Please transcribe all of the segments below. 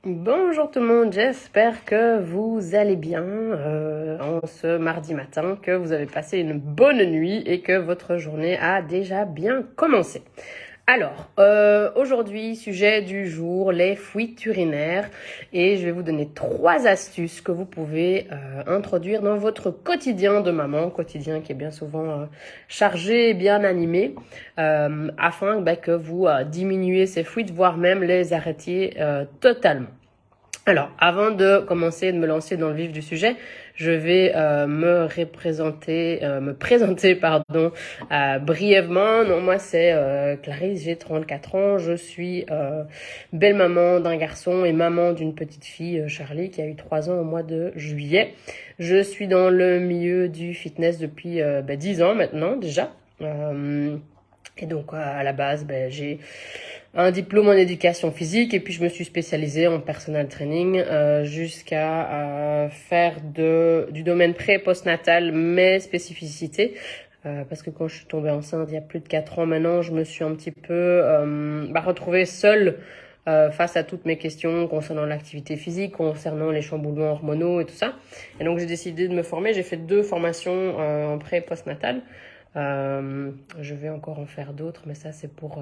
Bonjour tout le monde, j'espère que vous allez bien en ce mardi matin, que vous avez passé une bonne nuit et que votre journée a déjà bien commencé. Alors, aujourd'hui, sujet du jour, les fuites urinaires, et je vais vous donner 3 astuces que vous pouvez introduire dans votre quotidien de maman, quotidien qui est bien souvent chargé et bien animé, afin que vous diminuiez ces fuites, voire même les arrêtiez totalement. Alors, avant de commencer de me lancer dans le vif du sujet, je vais me présenter, brièvement. Non, moi c'est Clarisse, j'ai 34 ans, je suis belle maman d'un garçon et maman d'une petite fille, Charlie, qui a eu 3 ans au mois de juillet. Je suis dans le milieu du fitness depuis 10 ans maintenant déjà. Et donc à la base, j'ai un diplôme en éducation physique et puis je me suis spécialisée en personal training jusqu'à faire du domaine pré- et postnatal mes spécificités. Parce que quand je suis tombée enceinte il y a plus de 4 ans maintenant, je me suis un petit peu retrouvée seule face à toutes mes questions concernant l'activité physique, concernant les chamboulements hormonaux et tout ça. Et donc j'ai décidé de me former. J'ai fait 2 formations en pré- et postnatal. Je vais encore en faire d'autres, mais ça c'est pour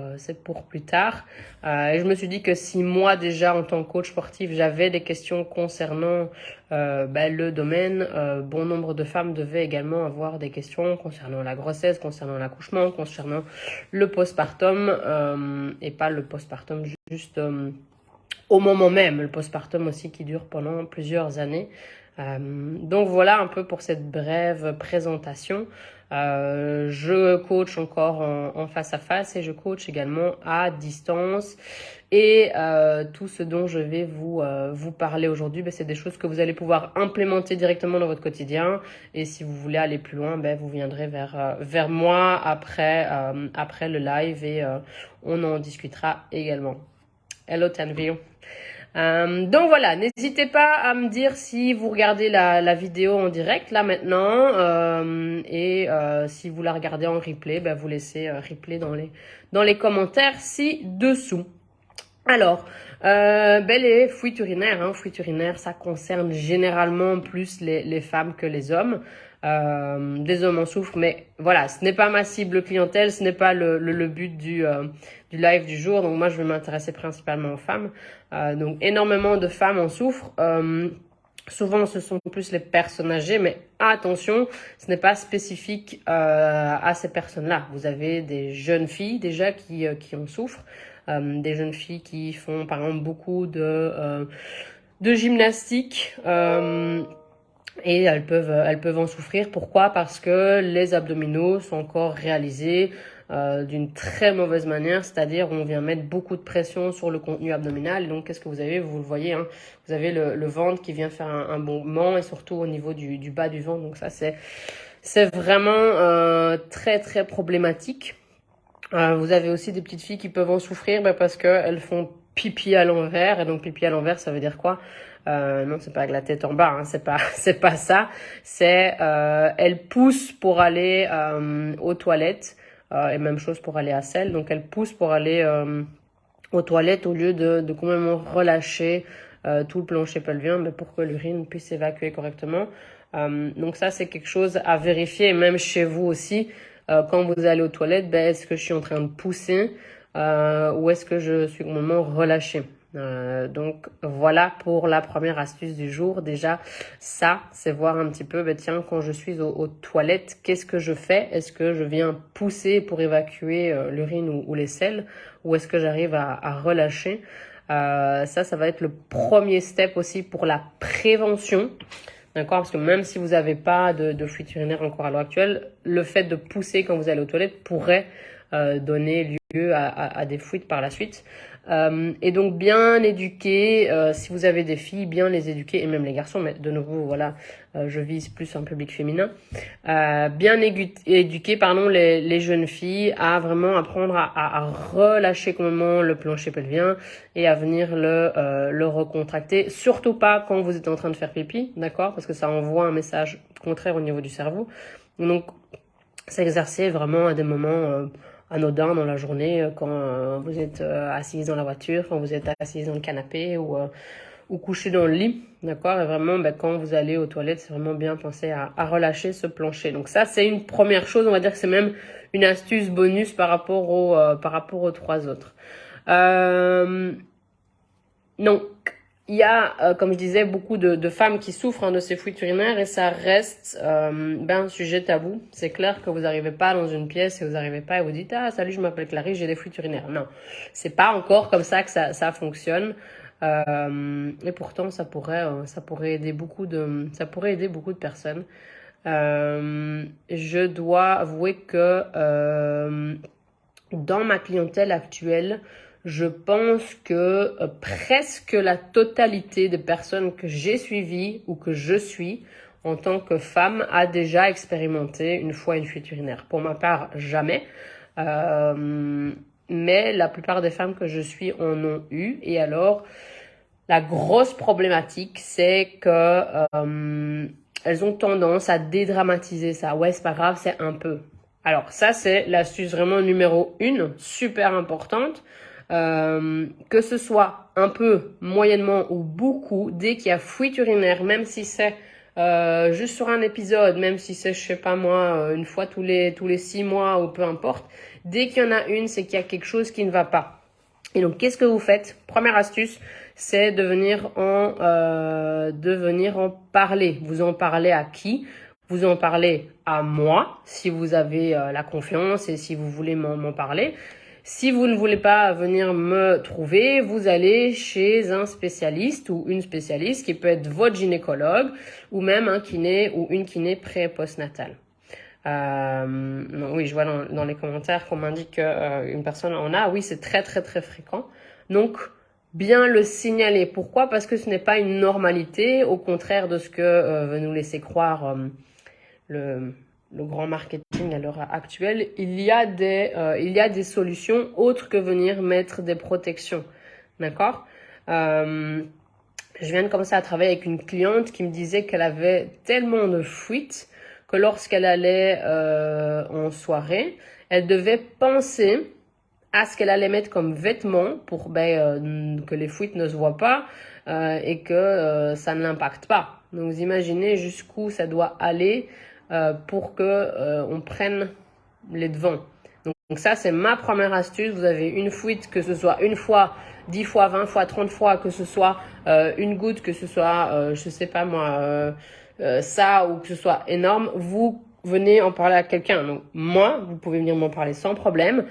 plus tard. Et je me suis dit que si moi déjà en tant que coach sportif j'avais des questions concernant le domaine, bon nombre de femmes devaient également avoir des questions concernant la grossesse, concernant l'accouchement, concernant le postpartum et pas le postpartum juste au moment même, le postpartum aussi qui dure pendant plusieurs années. Donc voilà un peu pour cette brève présentation. Je coach encore en face à face et je coach également à distance. Et tout ce dont je vais vous parler aujourd'hui, c'est des choses que vous allez pouvoir implémenter directement dans votre quotidien. Et si vous voulez aller plus loin, vous viendrez vers moi après le live et on en discutera également. Hello Tanvio. Donc voilà, n'hésitez pas à me dire si vous regardez la vidéo en direct là maintenant et si vous la regardez en replay, vous laissez replay dans les commentaires ci-dessous. Alors, les fuites urinaires, fuites urinaires, ça concerne généralement plus les femmes que les hommes. Des hommes en souffrent, mais voilà, ce n'est pas ma cible clientèle, ce n'est pas le but du live du jour. Donc moi, je vais m'intéresser principalement aux femmes. Donc énormément de femmes en souffrent. Souvent, ce sont plus les personnes âgées, mais attention, ce n'est pas spécifique à ces personnes-là. Vous avez des jeunes filles déjà qui en souffrent, des jeunes filles qui font par exemple beaucoup de gymnastique. Et elles peuvent en souffrir. Pourquoi? Parce que les abdominaux sont encore réalisés d'une très mauvaise manière, c'est-à-dire on vient mettre beaucoup de pression sur le contenu abdominal. Et donc, qu'est-ce que vous avez? Vous le voyez, vous avez le ventre qui vient faire un mouvement et surtout au niveau du bas du ventre. Donc ça, c'est vraiment très, très problématique. Vous avez aussi des petites filles qui peuvent en souffrir parce qu'elles font pipi à l'envers. Et donc, pipi à l'envers, ça veut dire quoi? Non, c'est pas avec la tête en bas, c'est pas ça. C'est elles poussent pour aller aux toilettes et même chose pour aller à selle. Donc, elles poussent pour aller aux toilettes au lieu de complètement relâcher tout le plancher pelvien pour que l'urine puisse s'évacuer correctement. Donc ça, c'est quelque chose à vérifier, même chez vous aussi. Quand vous allez aux toilettes, est-ce que je suis en train de pousser ou est-ce que je suis complètement relâchée? Donc voilà pour la première astuce du jour. Déjà, ça, c'est voir un petit peu, tiens, quand je suis aux toilettes, qu'est-ce que je fais? Est-ce que je viens pousser pour évacuer l'urine ou les selles ou est-ce que j'arrive à relâcher? Ça va être le premier step aussi pour la prévention. D'accord? Parce que même si vous n'avez pas de fuite urinaire encore à l'heure actuelle, le fait de pousser quand vous allez aux toilettes pourrait donner lieu à des fuites par la suite. Et donc bien éduquer, si vous avez des filles, bien les éduquer, et même les garçons, mais de nouveau, voilà, je vise plus un public féminin. Bien éduquer les jeunes filles à vraiment apprendre à relâcher complètement le plancher pelvien et à venir le recontracter. Surtout pas quand vous êtes en train de faire pipi, d'accord? Parce que ça envoie un message contraire au niveau du cerveau. Donc, s'exercer vraiment à des moments anodins dans la journée, quand vous êtes assise dans la voiture, quand vous êtes assise dans le canapé ou ou couché dans le lit, d'accord? Et vraiment, quand vous allez aux toilettes, c'est vraiment bien penser à relâcher ce plancher. Donc ça, c'est une première chose, on va dire que c'est même une astuce bonus par rapport aux 3 autres. Donc, il y a, comme je disais, beaucoup de femmes qui souffrent de ces fuites urinaires et ça reste un sujet tabou. C'est clair que vous n'arrivez pas dans une pièce et vous n'arrivez pas et vous dites « Ah, salut, je m'appelle Clarisse, j'ai des fuites urinaires. » Non, c'est pas encore comme ça que ça fonctionne. Et pourtant, ça pourrait aider beaucoup de personnes. Je dois avouer que dans ma clientèle actuelle, je pense que presque la totalité des personnes que j'ai suivies ou que je suis en tant que femme a déjà expérimenté une fois une fuite urinaire. Pour ma part, jamais. Mais la plupart des femmes que je suis en ont eu. Et alors, la grosse problématique, c'est que elles ont tendance à dédramatiser ça. Ouais, c'est pas grave, c'est un peu. Alors ça, c'est l'astuce vraiment numéro 1, super importante. Que ce soit un peu, moyennement ou beaucoup, dès qu'il y a fuite urinaire, même si c'est juste sur un épisode, même si c'est, je sais pas moi, une fois tous les 6 mois ou peu importe, dès qu'il y en a une, c'est qu'il y a quelque chose qui ne va pas. Et donc, qu'est-ce que vous faites? Première astuce, c'est de venir en parler. Vous en parlez à qui? Vous en parlez à moi, si vous avez la confiance et si vous voulez m'en parler. Si vous ne voulez pas venir me trouver, vous allez chez un spécialiste ou une spécialiste qui peut être votre gynécologue ou même un kiné ou une kiné pré- et postnatale. Oui, je vois dans les commentaires qu'on m'indique qu'une personne en a. Oui, c'est très, très, très fréquent. Donc, bien le signaler. Pourquoi? Parce que ce n'est pas une normalité, au contraire de ce que veut nous laisser croire le grand marketing à l'heure actuelle. Il y a des solutions autres que venir mettre des protections. D'accord? Je viens de commencer à travailler avec une cliente qui me disait qu'elle avait tellement de fuites que lorsqu'elle allait en soirée, elle devait penser à ce qu'elle allait mettre comme vêtements pour que les fuites ne se voient pas et que ça ne l'impacte pas. Donc vous imaginez jusqu'où ça doit aller pour que on prenne les devants. Donc ça, c'est ma première astuce. Vous avez une fuite, que ce soit une fois, 10 fois, 20 fois, 30 fois, que ce soit une goutte, que ce soit, je sais pas moi, ça, ou que ce soit énorme, vous venez en parler à quelqu'un. Donc moi, vous pouvez venir m'en parler sans problème,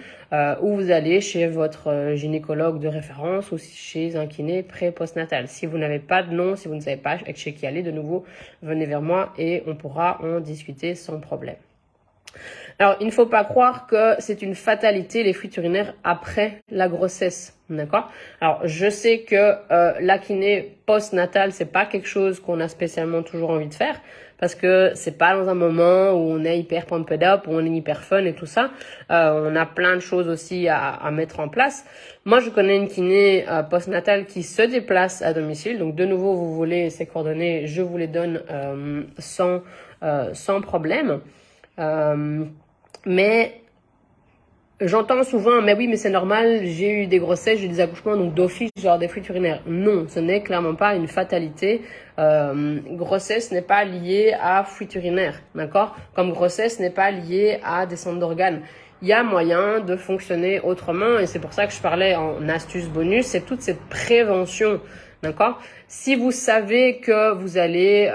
ou vous allez chez votre gynécologue de référence ou chez un kiné pré-postnatal. Si vous n'avez pas de nom, si vous ne savez pas chez qui aller, de nouveau, venez vers moi et on pourra en discuter sans problème. Alors, il ne faut pas croire que c'est une fatalité, les fuites urinaires après la grossesse, d'accord? Alors, je sais que la kiné post-natale, c'est pas quelque chose qu'on a spécialement toujours envie de faire, parce que c'est pas dans un moment où on est hyper pumped up, où on est hyper fun et tout ça. On a plein de choses aussi à mettre en place. Moi, je connais une kiné post-natale qui se déplace à domicile, donc de nouveau, vous voulez ses coordonnées, je vous les donne sans problème. Mais j'entends souvent, mais oui, mais c'est normal, j'ai eu des grossesses, j'ai eu des accouchements, donc d'office, genre des fuites urinaires. Non, ce n'est clairement pas une fatalité. Grossesse n'est pas liée à fuite urinaire, d'accord? Comme grossesse n'est pas liée à descente d'organes. Il y a moyen de fonctionner autrement et c'est pour ça que je parlais en astuce bonus, c'est toute cette prévention. D'accord? Si vous savez que vous allez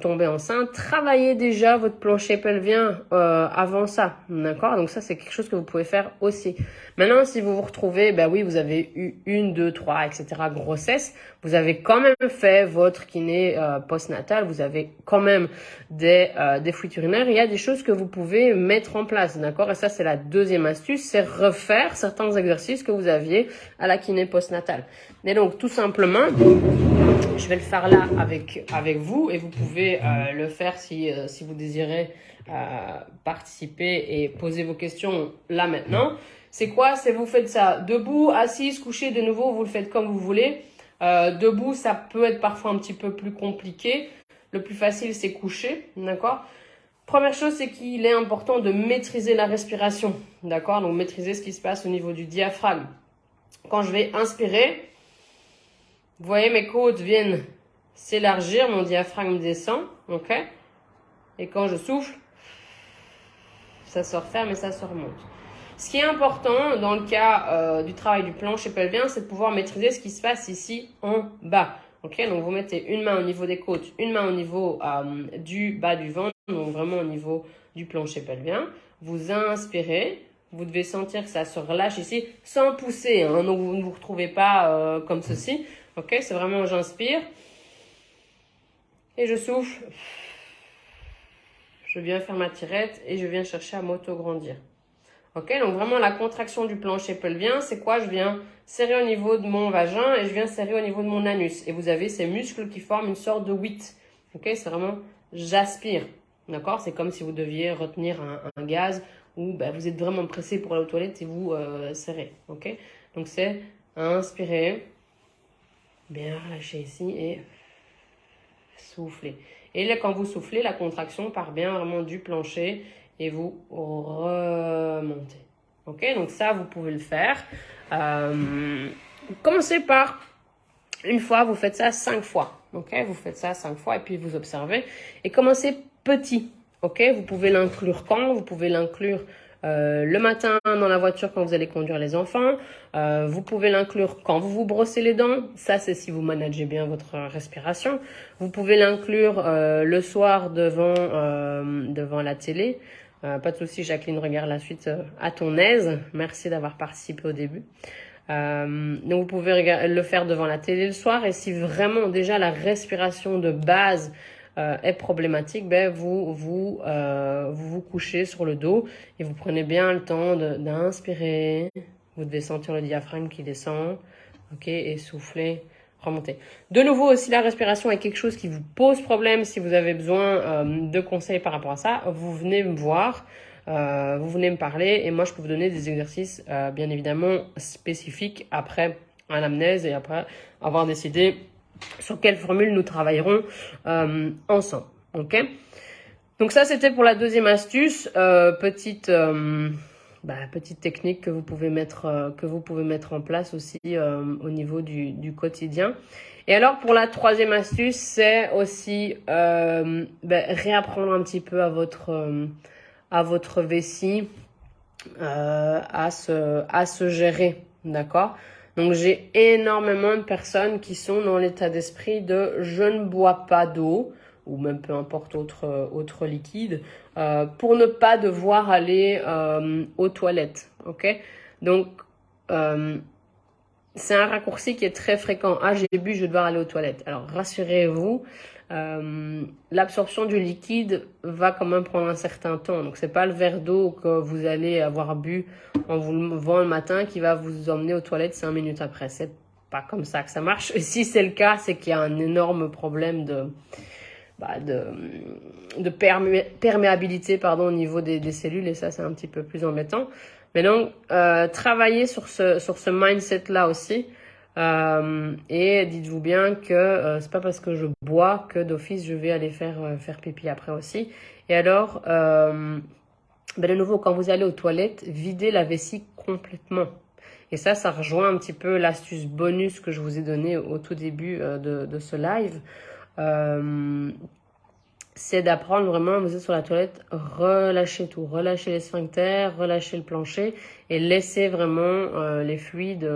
tomber enceinte, travaillez déjà votre plancher pelvien avant ça. D'accord? Donc ça, c'est quelque chose que vous pouvez faire aussi. Maintenant, si vous vous retrouvez, oui, vous avez eu 1, 2, 3, etc. grossesse, vous avez quand même fait votre kiné postnatal, vous avez quand même des fuites urinaires. Il y a des choses que vous pouvez mettre en place. D'accord? Et ça, c'est la deuxième astuce, c'est refaire certains exercices que vous aviez à la kiné postnatale. Et donc, tout simplement, je vais le faire là avec vous et vous pouvez le faire si vous désirez participer et poser vos questions là maintenant. C'est quoi? C'est vous faites ça debout, assise, couché, de nouveau, vous le faites comme vous voulez. Debout, ça peut être parfois un petit peu plus compliqué. Le plus facile, c'est couché, d'accord? Première chose, c'est qu'il est important de maîtriser la respiration, d'accord? Donc, maîtriser ce qui se passe au niveau du diaphragme. Quand je vais inspirer, Vous voyez, mes côtes viennent s'élargir, mon diaphragme descend, ok? Et quand je souffle, ça se referme et ça se remonte. Ce qui est important dans le cas du travail du plancher pelvien, c'est de pouvoir maîtriser ce qui se passe ici en bas. Ok, donc vous mettez une main au niveau des côtes, une main au niveau du bas du ventre, donc vraiment au niveau du plancher pelvien. Vous inspirez, vous devez sentir que ça se relâche ici sans pousser, hein, donc vous ne vous retrouvez pas comme ceci. Ok, c'est vraiment j'inspire et je souffle. Je viens faire ma tirette et je viens chercher à m'auto-grandir. Ok, donc vraiment la contraction du plancher pelvien, c'est quoi? Je viens serrer au niveau de mon vagin et je viens serrer au niveau de mon anus. Et vous avez ces muscles qui forment une sorte de 8. Ok, c'est vraiment j'aspire. D'accord, c'est comme si vous deviez retenir un gaz ou ben, vous êtes vraiment pressé pour aller aux toilettes et vous serrez. Ok, donc c'est inspirer, bien relâcher ici et souffler. Et là, quand vous soufflez, la contraction part bien vraiment du plancher et vous remontez. Ok, donc ça, vous pouvez le faire. Commencez par une fois, vous faites ça 5 fois. Ok, vous faites ça 5 fois et puis vous observez. Et commencez petit. Ok, vous pouvez l'inclure quand? Vous pouvez l'inclure le matin dans la voiture quand vous allez conduire les enfants. Vous pouvez l'inclure quand vous vous brossez les dents. Ça, c'est si vous managez bien votre respiration. Vous pouvez l'inclure le soir devant la télé. Pas de souci, Jacqueline, regarde la suite à ton aise. Merci d'avoir participé au début. Donc vous pouvez le faire devant la télé le soir et si vraiment déjà la respiration de base est problématique, ben vous couchez sur le dos et vous prenez bien le temps d'inspirer. Vous devez sentir le diaphragme qui descend, ok, et souffler, remonter. De nouveau aussi la respiration est quelque chose qui vous pose problème. Si vous avez besoin de conseils par rapport à ça, vous venez me voir. Vous venez me parler et moi je peux vous donner des exercices bien évidemment spécifiques après l'anamnèse et après avoir décidé sur quelle formule nous travaillerons ensemble. Ok. Donc ça c'était pour la deuxième astuce, petite technique que vous pouvez mettre en place aussi au niveau du quotidien. Et alors pour la troisième astuce, c'est aussi réapprendre un petit peu à votre vessie à se gérer, d'accord? Donc j'ai énormément de personnes qui sont dans l'état d'esprit de je ne bois pas d'eau ou même peu importe autre liquide pour ne pas devoir aller aux toilettes, ok? Donc c'est un raccourci qui est très fréquent. Ah, j'ai bu, je vais devoir aller aux toilettes. Alors, rassurez-vous, l'absorption du liquide va quand même prendre un certain temps. Donc, c'est pas le verre d'eau que vous allez avoir bu en vous levant le matin qui va vous emmener aux toilettes 5 minutes après. C'est pas comme ça que ça marche. Et si c'est le cas, c'est qu'il y a un énorme problème de perméabilité au niveau des cellules et ça, c'est un petit peu plus embêtant. Mais donc, travaillez sur ce mindset-là aussi. Et dites-vous bien que c'est pas parce que je bois que d'office je vais aller faire pipi après aussi. Et alors, de nouveau, quand vous allez aux toilettes, videz la vessie complètement. Et ça rejoint un petit peu l'astuce bonus que je vous ai donnée au tout début de ce live. C'est d'apprendre vraiment, vous êtes sur la toilette, relâchez tout, relâchez les sphincters, relâchez le plancher et laissez vraiment les fluides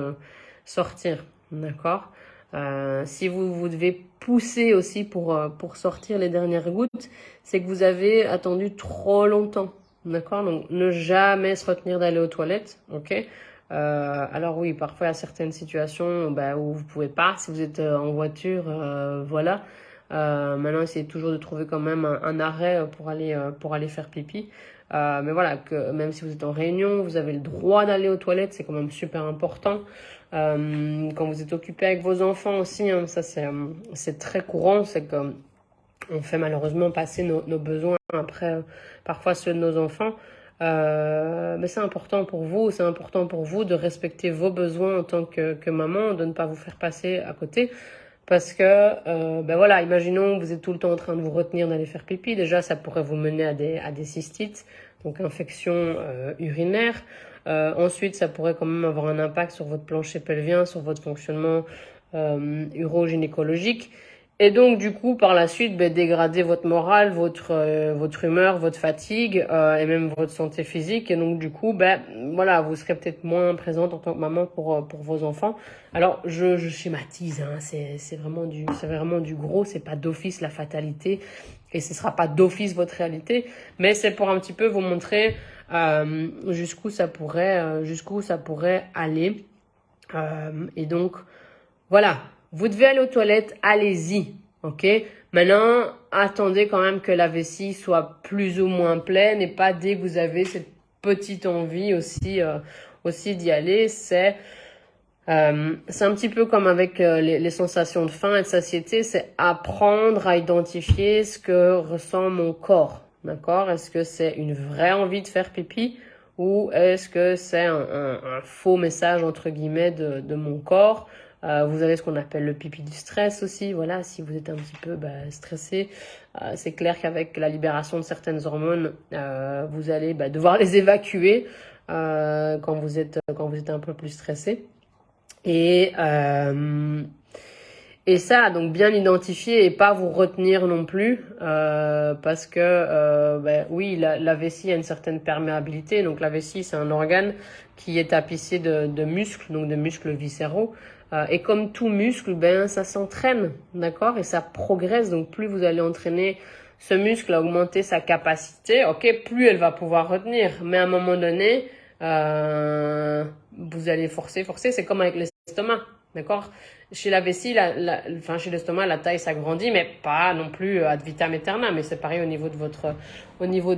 sortir, d'accord? Si vous devez pousser aussi pour sortir les dernières gouttes, c'est que vous avez attendu trop longtemps, d'accord? Donc ne jamais se retenir d'aller aux toilettes, ok? Alors oui, parfois il y a certaines situations où vous pouvez pas, si vous êtes en voiture, voilà. Maintenant, essayez toujours de trouver quand même un arrêt pour aller faire pipi. Mais voilà, que même si vous êtes en réunion, vous avez le droit d'aller aux toilettes, c'est quand même super important. Quand vous êtes occupé avec vos enfants aussi, hein, ça c'est très courant, c'est que on fait malheureusement passer nos besoins après parfois ceux de nos enfants. Mais c'est important pour vous de respecter vos besoins en tant que maman, de ne pas vous faire passer à côté. Parce que, voilà, imaginons que vous êtes tout le temps en train de vous retenir d'aller faire pipi. Déjà, ça pourrait vous mener à des cystites, donc infection urinaire. Ensuite, ça pourrait quand même avoir un impact sur votre plancher pelvien, sur votre fonctionnement urogynécologique. Et donc, du coup, par la suite, dégrader votre morale, votre humeur, votre fatigue, et même votre santé physique. Et donc, du coup, voilà, vous serez peut-être moins présente en tant que maman pour vos enfants. Alors, je schématise, hein, c'est vraiment du gros, c'est pas d'office la fatalité. Et ce sera pas d'office votre réalité. Mais c'est pour un petit peu vous montrer, jusqu'où ça pourrait aller. Et donc, voilà, vous devez aller aux toilettes, allez-y, ok? Maintenant, attendez quand même que la vessie soit plus ou moins pleine et pas dès que vous avez cette petite envie aussi d'y aller. C'est un petit peu comme avec les sensations de faim et de satiété, c'est apprendre à identifier ce que ressent mon corps, d'accord? Est-ce que c'est une vraie envie de faire pipi ou est-ce que c'est un faux message entre guillemets de mon corps? Vous avez ce qu'on appelle le pipi du stress aussi. Voilà, si vous êtes un petit peu stressé, c'est clair qu'avec la libération de certaines hormones, vous allez devoir les évacuer quand vous êtes un peu plus stressé. Et ça, donc bien identifier et pas vous retenir non plus, parce que oui, la vessie a une certaine perméabilité. Donc la vessie, c'est un organe qui est tapissé de muscles, donc de muscles viscéraux. Et comme tout muscle, ça s'entraîne, d'accord? Et ça progresse. Donc plus vous allez entraîner ce muscle à augmenter sa capacité, ok, plus elle va pouvoir retenir. Mais à un moment donné, vous allez forcer. C'est comme avec l'estomac, d'accord? Chez la vessie, chez l'estomac, la taille s'agrandit, mais pas non plus ad vitam aeternam. Mais c'est pareil au niveau de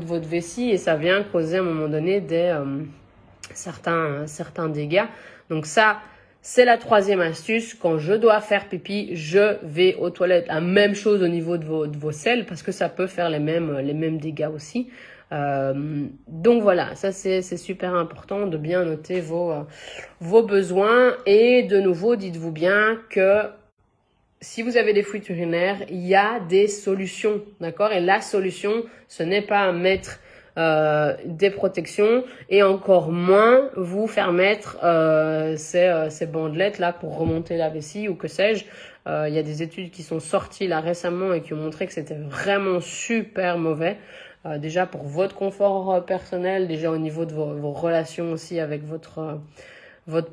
votre vessie et ça vient causer à un moment donné certains dégâts. Donc ça, c'est la troisième astuce. Quand je dois faire pipi, je vais aux toilettes. La même chose au niveau de vos selles parce que ça peut faire les mêmes dégâts aussi. Donc voilà, ça c'est super important de bien noter vos besoins et de nouveau, dites-vous bien que si vous avez des fuites urinaires, il y a des solutions, d'accord? Et la solution, ce n'est pas mettre des protections et encore moins vous faire mettre ces bandelettes là pour remonter la vessie ou que sais-je. Il y a des études qui sont sorties là récemment et qui ont montré que c'était vraiment super mauvais. Déjà pour votre confort personnel, déjà au niveau de vos relations aussi avec votre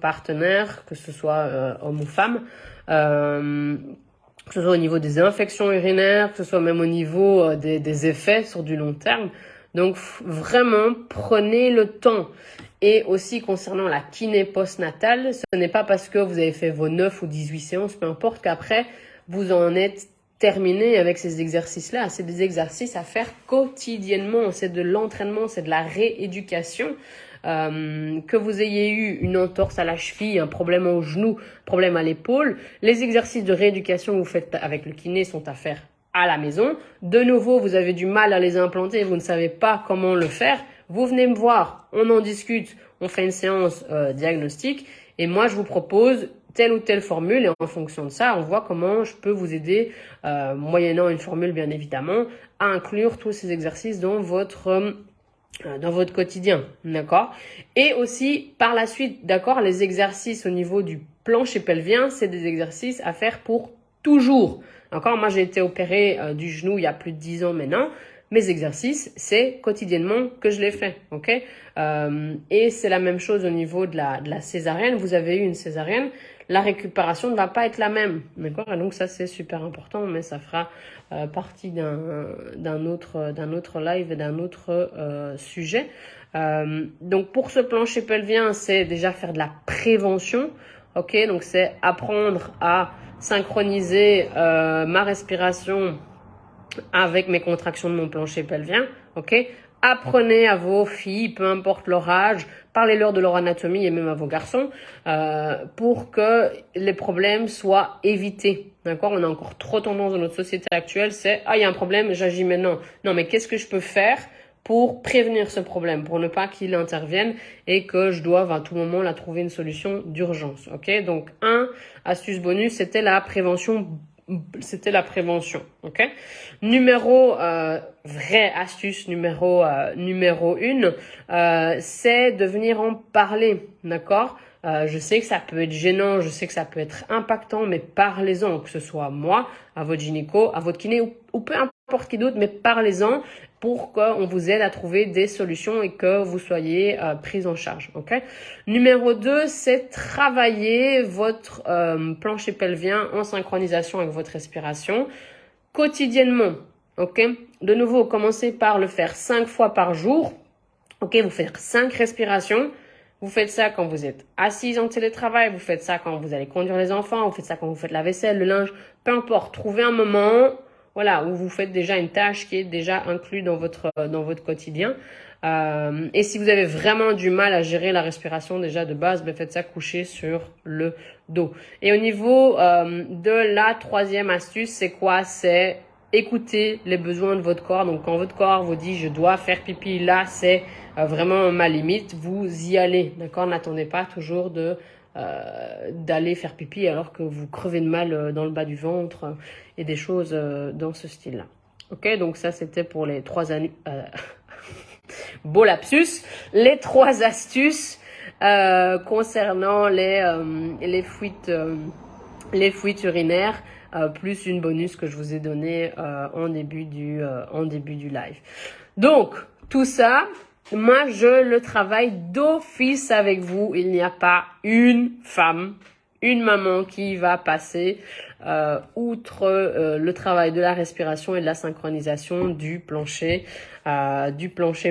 partenaire, que ce soit homme ou femme, que ce soit au niveau des infections urinaires, que ce soit même au niveau des effets sur du long terme. Donc vraiment, prenez le temps. Et aussi concernant la kiné postnatale, ce n'est pas parce que vous avez fait vos 9 ou 18 séances, peu importe, qu'après vous en êtes terminé avec ces exercices-là. C'est des exercices à faire quotidiennement. C'est de l'entraînement, c'est de la rééducation. Que vous ayez eu une entorse à la cheville, un problème au genou, problème à l'épaule, les exercices de rééducation que vous faites avec le kiné sont à faire à la maison. De nouveau, vous avez du mal à les implanter, vous ne savez pas comment le faire. Vous venez me voir, on en discute, on fait une séance diagnostique et moi je vous propose telle ou telle formule et en fonction de ça, on voit comment je peux vous aider, moyennant une formule bien évidemment, à inclure tous ces exercices dans votre quotidien, d'accord? Et aussi, par la suite, d'accord, les exercices au niveau du plancher pelvien, c'est des exercices à faire pour toujours. D'accord? Moi, j'ai été opérée du genou il y a plus de 10 ans maintenant. Mes exercices, c'est quotidiennement que je les fais, ok? Et c'est la même chose au niveau de la césarienne. Vous avez eu une césarienne, la récupération ne va pas être la même, d'accord? Et donc ça, c'est super important, mais ça fera partie d'un autre live et d'un autre sujet. Donc pour ce plancher pelvien, c'est déjà faire de la prévention, ok? Donc c'est apprendre à synchroniser ma respiration avec mes contractions de mon plancher pelvien, ok? Apprenez à vos filles, peu importe leur âge, parlez-leur de leur anatomie et même à vos garçons, pour que les problèmes soient évités, d'accord? On a encore trop tendance dans notre société actuelle, c'est « Ah, il y a un problème, j'agis maintenant ». Non, mais qu'est-ce que je peux faire pour prévenir ce problème, pour ne pas qu'il intervienne et que je doive à tout moment la trouver une solution d'urgence, ok? Donc, astuce bonus, c'était la prévention, ok? Vraie astuce numéro 1, c'est de venir en parler, d'accord? Je sais que ça peut être gênant, je sais que ça peut être impactant, mais parlez-en, que ce soit moi, à votre gynéco, à votre kiné ou peu importe qui d'autre, mais parlez-en pour qu'on vous aide à trouver des solutions et que vous soyez prise en charge. Ok. Numéro 2, c'est travailler votre plancher pelvien en synchronisation avec votre respiration quotidiennement. Ok. De nouveau, commencez par le faire 5 fois par jour. Ok, vous faites 5 respirations. Vous faites ça quand vous êtes assise en télétravail, vous faites ça quand vous allez conduire les enfants, vous faites ça quand vous faites la vaisselle, le linge, peu importe. Trouvez un moment, voilà, où vous faites déjà une tâche qui est déjà inclue dans votre quotidien. Et si vous avez vraiment du mal à gérer la respiration déjà de base, ben faites ça coucher sur le dos. Et au niveau de la troisième astuce, c'est quoi? C'est écouter les besoins de votre corps. Donc quand votre corps vous dit je dois faire pipi, là c'est vraiment ma limite, vous y allez, d'accord? N'attendez pas toujours d'aller faire pipi alors que vous crevez de mal dans le bas du ventre et des choses dans ce style-là. Ok, donc ça c'était pour les trois années. Beau lapsus. Les 3 astuces concernant les fuites urinaires. Plus une bonus que je vous ai donné en début du live. Donc, tout ça, moi, je le travaille d'office avec vous. Il n'y a pas une femme, une maman qui va passer outre le travail de la respiration et de la synchronisation du plancher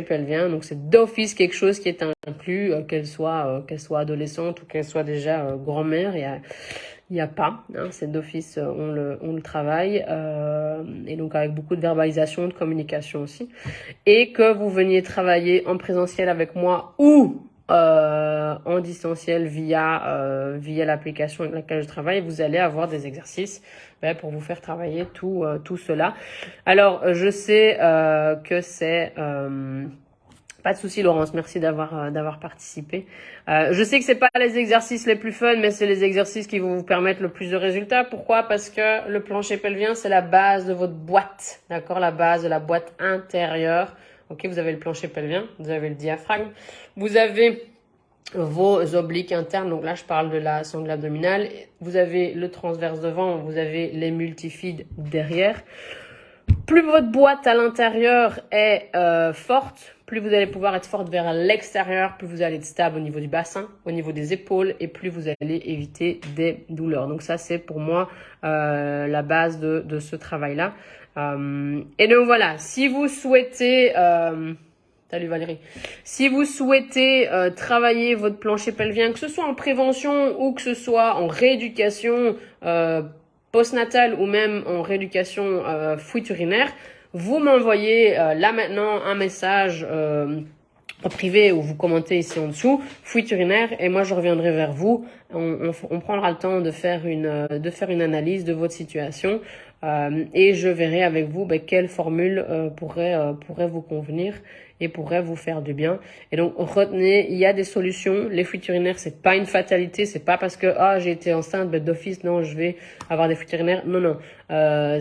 pelvien. Donc, c'est d'office quelque chose qui est inclus, qu'elle soit adolescente ou qu'elle soit déjà grand-mère. Il y a pas, hein, c'est d'office, on le travaille, et donc avec beaucoup de verbalisation, de communication aussi. Et que vous veniez travailler en présentiel avec moi ou en distanciel via l'application avec laquelle je travaille, vous allez avoir des exercices pour vous faire travailler tout cela. Alors, je sais que c'est... pas de souci, Laurence, merci d'avoir participé. Je sais que c'est pas les exercices les plus fun, mais c'est les exercices qui vont vous permettre le plus de résultats. Pourquoi? Parce que le plancher pelvien, c'est la base de votre boîte, d'accord? La base de la boîte intérieure. Ok, vous avez le plancher pelvien, vous avez le diaphragme, vous avez vos obliques internes, donc là je parle de la sangle abdominale, vous avez le transverse devant, vous avez les multifides derrière. Plus votre boîte à l'intérieur est forte, plus vous allez pouvoir être forte vers l'extérieur, plus vous allez être stable au niveau du bassin, au niveau des épaules, et plus vous allez éviter des douleurs. Donc ça, c'est pour moi la base de ce travail-là. Et donc voilà, si vous souhaitez... Salut Valérie. Si vous souhaitez travailler votre plancher pelvien, que ce soit en prévention ou que ce soit en rééducation postnatale ou même en rééducation fuite urinaire, vous m'envoyez là maintenant un message en privé ou vous commentez ici en dessous, fuite urinaire, et moi je reviendrai vers vous. On prendra le temps de faire une analyse de votre situation et je verrai avec vous quelle formule pourrait vous convenir et pourrait vous faire du bien. Et donc retenez, il y a des solutions. Les fuites urinaires, c'est pas une fatalité, c'est pas parce que j'ai été enceinte d'office, non, je vais avoir des fuites urinaires. Non,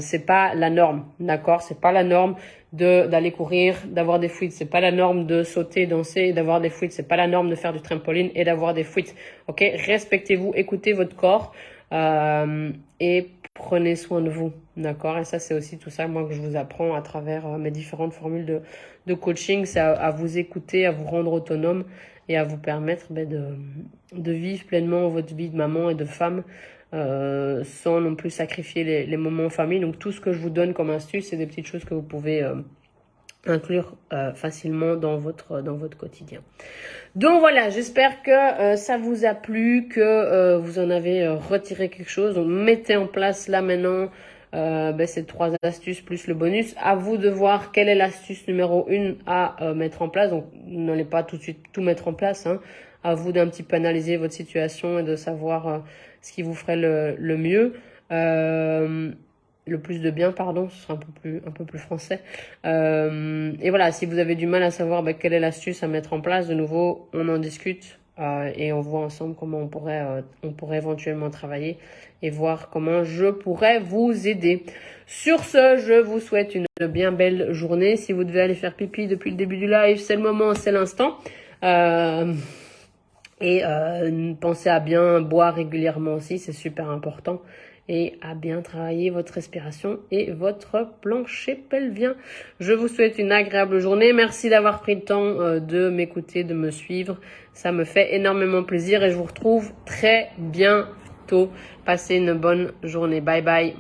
c'est pas la norme, d'accord? C'est pas la norme d'aller courir, d'avoir des fuites. C'est pas la norme de sauter, danser et d'avoir des fuites. C'est pas la norme de faire du trampoline et d'avoir des fuites. Ok? Respectez-vous, écoutez votre corps et prenez soin de vous, d'accord? Et ça, c'est aussi tout ça, moi, que je vous apprends à travers mes différentes formules de coaching. C'est à vous écouter, à vous rendre autonome et à vous permettre de vivre pleinement votre vie de maman et de femme sans non plus sacrifier les moments en famille. Donc, tout ce que je vous donne comme astuce, c'est des petites choses que vous pouvez inclure facilement dans votre quotidien. Donc voilà, j'espère que ça vous a plu, que vous en avez retiré quelque chose. Donc mettez en place là maintenant ces 3 astuces plus le bonus. À vous de voir quelle est l'astuce numéro 1 à mettre en place. Donc n'allez pas tout de suite tout mettre en place, hein. À vous d'un petit peu analyser votre situation et de savoir ce qui vous ferait le mieux. Le plus de bien, pardon, ce sera un peu plus français. Et voilà, si vous avez du mal à savoir quelle est l'astuce à mettre en place, de nouveau, on en discute et on voit ensemble comment on pourrait éventuellement travailler et voir comment je pourrais vous aider. Sur ce, je vous souhaite une bien belle journée. Si vous devez aller faire pipi depuis le début du live, c'est le moment, c'est l'instant. Et pensez à bien boire régulièrement aussi, c'est super important. Et à bien travailler votre respiration et votre plancher pelvien. Je vous souhaite une agréable journée. Merci d'avoir pris le temps de m'écouter, de me suivre. Ça me fait énormément plaisir et je vous retrouve très bientôt. Passez une bonne journée. Bye bye.